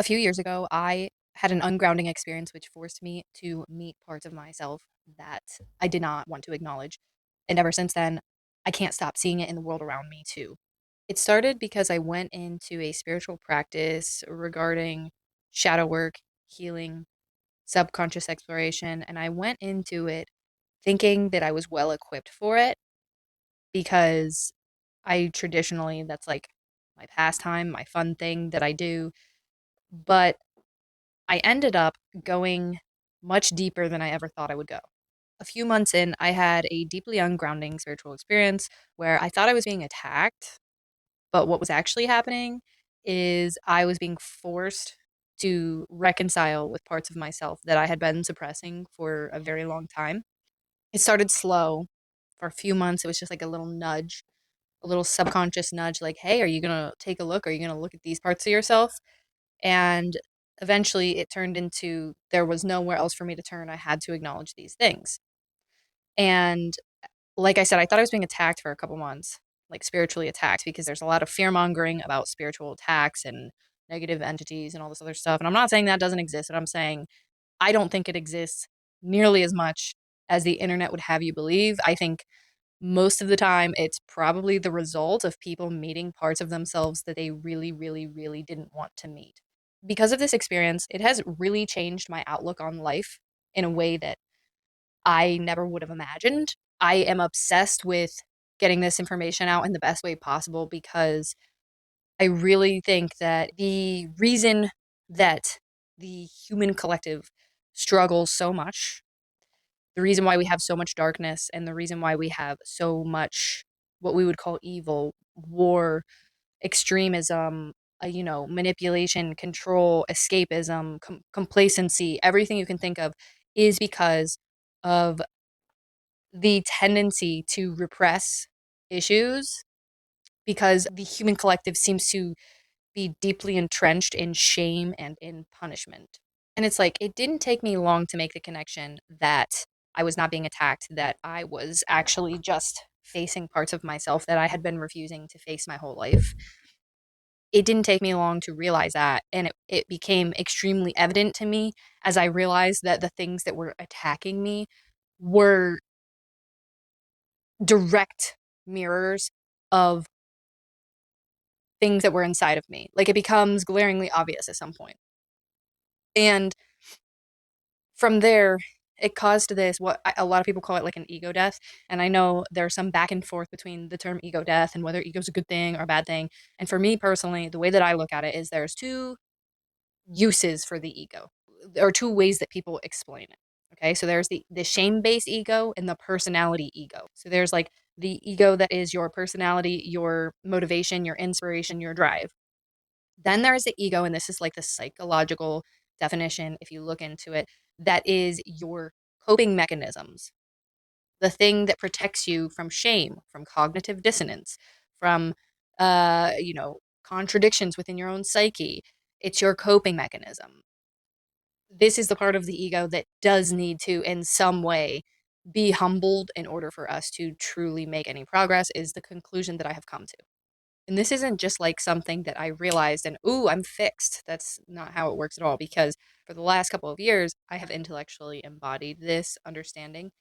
few years ago, I had an ungrounding experience which forced me to meet parts of myself that I did not want to acknowledge. And ever since then, I can't stop seeing it in the world around me too. It started because I went into a spiritual practice regarding shadow work, healing, subconscious exploration, and I went into it thinking that I was well equipped for it because I traditionally, that's like my pastime, my fun thing that I do. But I ended up going much deeper than I ever thought I would go. A few months in, I had a deeply ungrounding spiritual experience where I thought I was being attacked, but what was actually happening is I was being forced to reconcile with parts of myself that I had been suppressing for a very long time. It started slow. For a few months, it was just like a little nudge, a little subconscious nudge, like, hey, are you going to take a look? Are you going to look at these parts of yourself? And eventually it turned into there was nowhere else for me to turn. I had to acknowledge these things. And like I said, I thought I was being attacked for a couple months, like spiritually attacked, because there's a lot of fear mongering about spiritual attacks and negative entities and all this other stuff. And I'm not saying that doesn't exist, and I'm saying I don't think it exists nearly as much as the internet would have you believe. I think most of the time it's probably the result of people meeting parts of themselves that they really, really, really didn't want to meet. Because of this experience, it has really changed my outlook on life in a way that I never would have imagined. I am obsessed with getting this information out in the best way possible because I really think that the reason that the human collective struggles so much, the reason why we have so much darkness, and the reason why we have so much what we would call evil, war, extremism, manipulation, control, escapism, complacency, everything you can think of is because of the tendency to repress issues because the human collective seems to be deeply entrenched in shame and in punishment. And it's like, it didn't take me long to make the connection that I was not being attacked, that I was actually just facing parts of myself that I had been refusing to face my whole life. It didn't take me long to realize that. And it became extremely evident to me as I realized that the things that were attacking me were direct mirrors of things that were inside of me. Like it becomes glaringly obvious at some point. And from there, it caused this, what a lot of people call it like an ego death. And I know there's some back and forth between the term ego death and whether ego is a good thing or a bad thing. And for me personally, the way that I look at it is there's two uses for the ego. There are two ways that people explain it. Okay, so there's the shame-based ego and the personality ego. So there's like the ego that is your personality, your motivation, your inspiration, your drive. Then there is the ego, and this is like the psychological definition, if you look into it, that is your coping mechanisms, the thing that protects you from shame, from cognitive dissonance, from, contradictions within your own psyche. It's your coping mechanism. This is the part of the ego that does need to, in some way, be humbled in order for us to truly make any progress, is the conclusion that I have come to. And this isn't just like something that I realized and, ooh, I'm fixed. That's not how it works at all. Because for the last couple of years, I have intellectually embodied this understanding.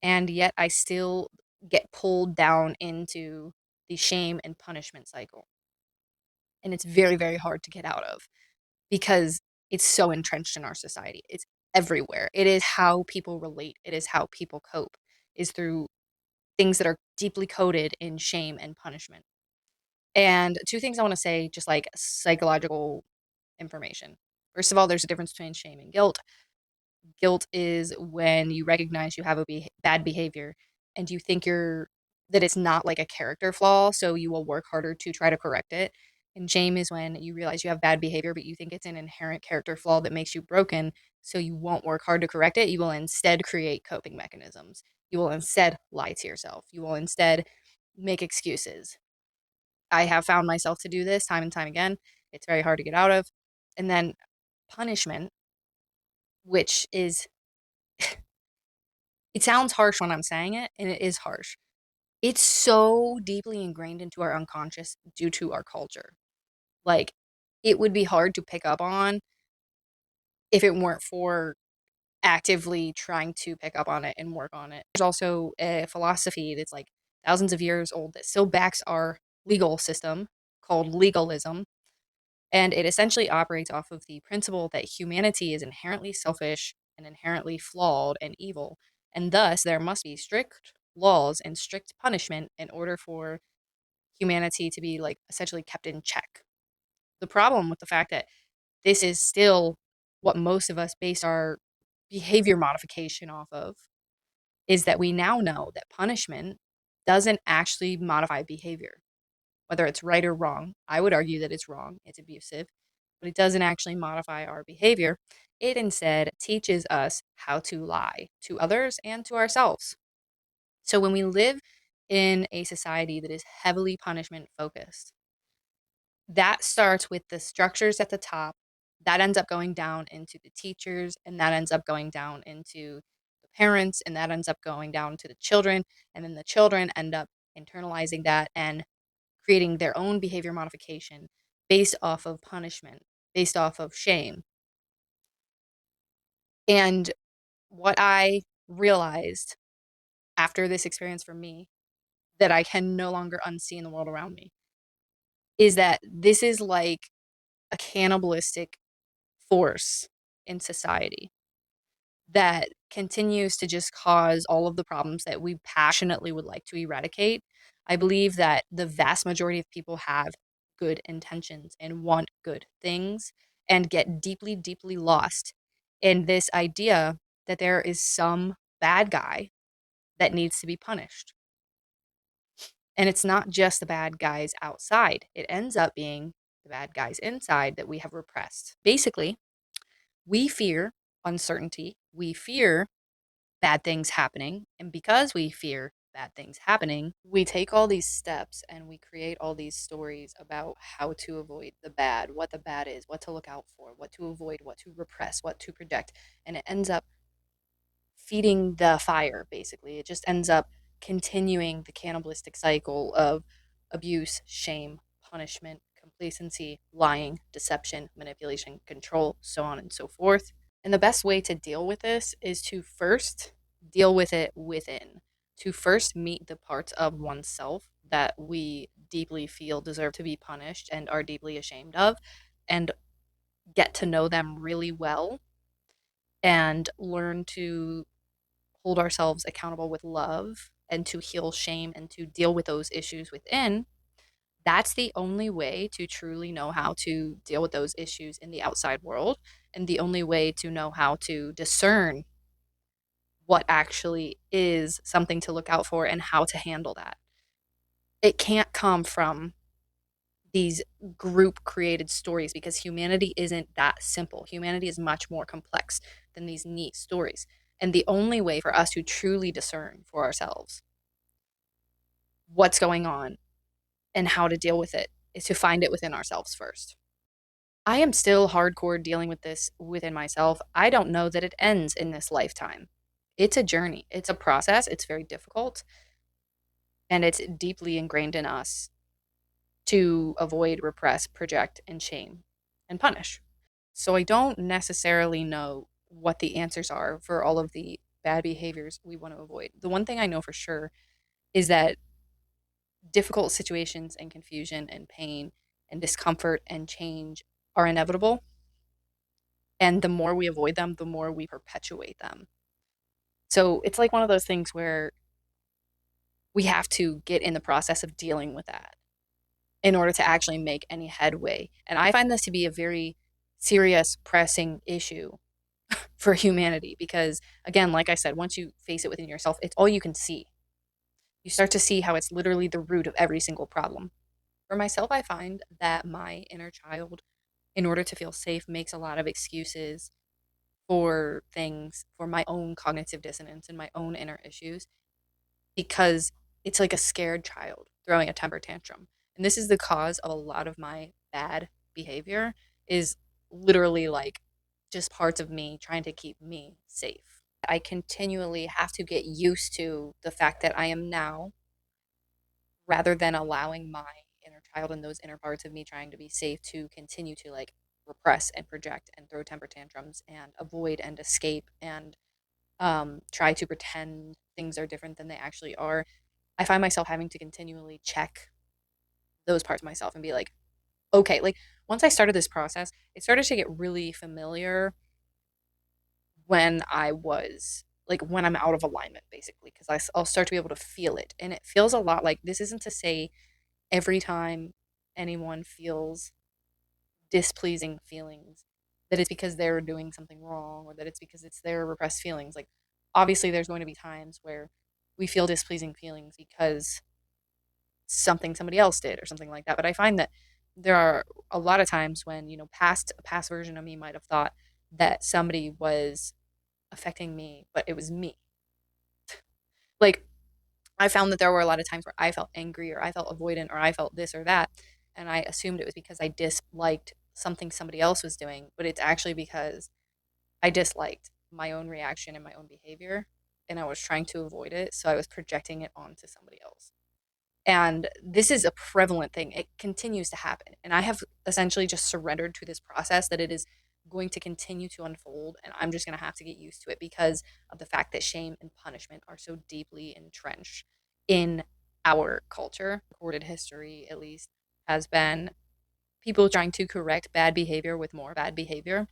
And yet I still get pulled down into the shame and punishment cycle. And it's very, very hard to get out of because it's so entrenched in our society. It's everywhere. It is how people relate, it is how people cope, is through things that are deeply coded in shame and punishment. And two things I want to say, just like psychological information. First of all, there's a difference between shame and guilt. Guilt is when you recognize you have a bad behavior and you think that it's not like a character flaw, so you will work harder to try to correct it. And shame is when you realize you have bad behavior, but you think it's an inherent character flaw that makes you broken, so you won't work hard to correct it. You will instead create coping mechanisms. You will instead lie to yourself. You will instead make excuses. I have found myself to do this time and time again. It's very hard to get out of. And then punishment, which is, it sounds harsh when I'm saying it, and it is harsh. It's so deeply ingrained into our unconscious due to our culture. Like, it would be hard to pick up on if it weren't for actively trying to pick up on it and work on it. There's also a philosophy that's like thousands of years old that still backs our legal system called legalism. And it essentially operates off of the principle that humanity is inherently selfish and inherently flawed and evil. And thus, there must be strict laws and strict punishment in order for humanity to be like essentially kept in check. The problem with the fact that this is still what most of us base our behavior modification off of is that we now know that punishment doesn't actually modify behavior, whether it's right or wrong. I would argue that it's wrong, it's abusive, but it doesn't actually modify our behavior. It instead teaches us how to lie to others and to ourselves. So when we live in a society that is heavily punishment focused, that starts with the structures at the top. That ends up going down into the teachers, and that ends up going down into the parents, and that ends up going down to the children. And then the children end up internalizing that and creating their own behavior modification based off of punishment, based off of shame. And what I realized after this experience for me that I can no longer unsee in the world around me is that this is like a cannibalistic force in society that continues to just cause all of the problems that we passionately would like to eradicate. I believe that the vast majority of people have good intentions and want good things and get deeply, deeply lost in this idea that there is some bad guy that needs to be punished. And it's not just the bad guys outside, it ends up being the bad guys inside that we have repressed. Basically, we fear uncertainty, we fear bad things happening. And because we fear bad things happening, we take all these steps and we create all these stories about how to avoid the bad, what the bad is, what to look out for, what to avoid, what to repress, what to project. And it ends up feeding the fire, basically. It just ends up continuing the cannibalistic cycle of abuse, shame, punishment, complacency, lying, deception, manipulation, control, so on and so forth. And the best way to deal with this is to first deal with it within, to first meet the parts of oneself that we deeply feel deserve to be punished and are deeply ashamed of, and get to know them really well and learn to hold ourselves accountable with love and to heal shame and to deal with those issues within. That's the only way to truly know how to deal with those issues in the outside world, and the only way to know how to discern what actually is something to look out for and how to handle that. It can't come from these group created stories because humanity isn't that simple. Humanity is much more complex than these neat stories. And the only way for us to truly discern for ourselves what's going on and how to deal with it is to find it within ourselves first. I am still hardcore dealing with this within myself. I don't know that it ends in this lifetime. It's a journey, it's a process, it's very difficult, and it's deeply ingrained in us to avoid, repress, project, and shame and punish. So I don't necessarily know what the answers are for all of the bad behaviors we want to avoid. The one thing I know for sure is that difficult situations and confusion and pain and discomfort and change are inevitable. And the more we avoid them, the more we perpetuate them. So it's like one of those things where we have to get in the process of dealing with that in order to actually make any headway. And I find this to be a very serious, pressing issue for humanity because, again, like I said, once you face it within yourself, it's all you can see. You start to see how it's literally the root of every single problem. For myself, I find that my inner child, in order to feel safe, makes a lot of excuses for things, for my own cognitive dissonance and my own inner issues, because it's like a scared child throwing a temper tantrum. And this is the cause of a lot of my bad behavior is literally like just parts of me trying to keep me safe. I continually have to get used to the fact that I am now, rather than allowing my inner child and those inner parts of me trying to be safe to continue to like repress and project and throw temper tantrums and avoid and escape and try to pretend things are different than they actually are. I find myself having to continually check those parts of myself and be like, okay, like once I started this process, it started to get really familiar when I was like when I'm out of alignment, basically, because I'll start to be able to feel it. And it feels a lot like this isn't to say every time anyone feels displeasing feelings that it's because they're doing something wrong or that it's because it's their repressed feelings. Like, obviously, there's going to be times where we feel displeasing feelings because something somebody else did or something like that. But I find that there are a lot of times when, a past version of me might have thought that somebody was affecting me, but it was me. Like, I found that there were a lot of times where I felt angry or I felt avoidant or I felt this or that. And I assumed it was because I disliked something somebody else was doing, but it's actually because I disliked my own reaction and my own behavior. And I was trying to avoid it. So I was projecting it onto somebody else. And this is a prevalent thing. It continues to happen. And I have essentially just surrendered to this process that it is going to continue to unfold. And I'm just going to have to get used to it because of the fact that shame and punishment are so deeply entrenched in our culture. Recorded history, at least, has been people trying to correct bad behavior with more bad behavior.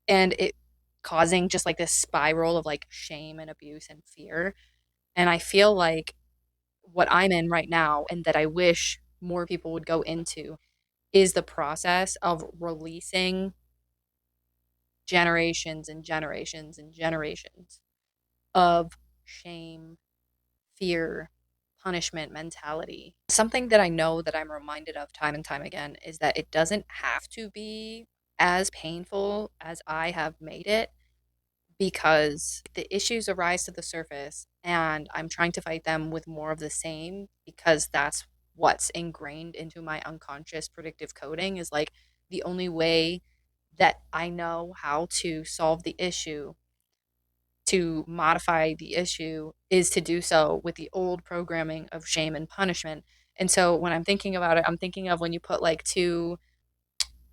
And it causing just like this spiral of like shame and abuse and fear. And I feel like what I'm in right now and that I wish more people would go into is the process of releasing generations and generations and generations of shame, fear, punishment mentality. Something that I know that I'm reminded of time and time again is that it doesn't have to be as painful as I have made it because the issues arise to the surface and I'm trying to fight them with more of the same because that's what's ingrained into my unconscious predictive coding is like the only way that I know how to solve the issue, to modify the issue, is to do so with the old programming of shame and punishment. And so when I'm thinking about it, I'm thinking of when you put like two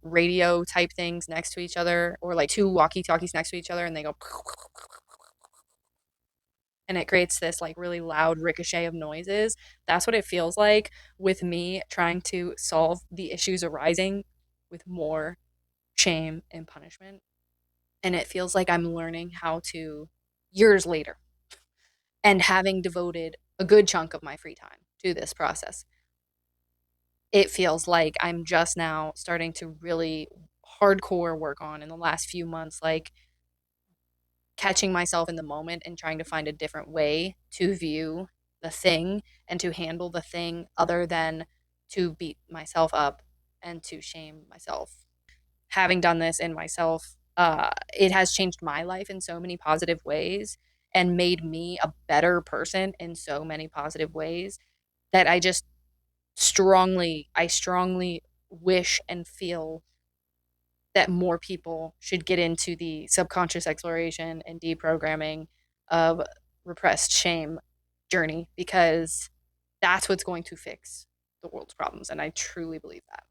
radio type things next to each other or like two walkie talkies next to each other and they go and it creates this like really loud ricochet of noises. That's what it feels like with me trying to solve the issues arising with more shame and punishment. And it feels like I'm learning how to, years later, and having devoted a good chunk of my free time to this process, it feels like I'm just now starting to really hardcore work on in the last few months, like catching myself in the moment and trying to find a different way to view the thing and to handle the thing other than to beat myself up and to shame myself. Having done this in myself, it has changed my life in so many positive ways and made me a better person in so many positive ways that I strongly wish and feel that more people should get into the subconscious exploration and deprogramming of repressed shame journey because that's what's going to fix the world's problems. And I truly believe that.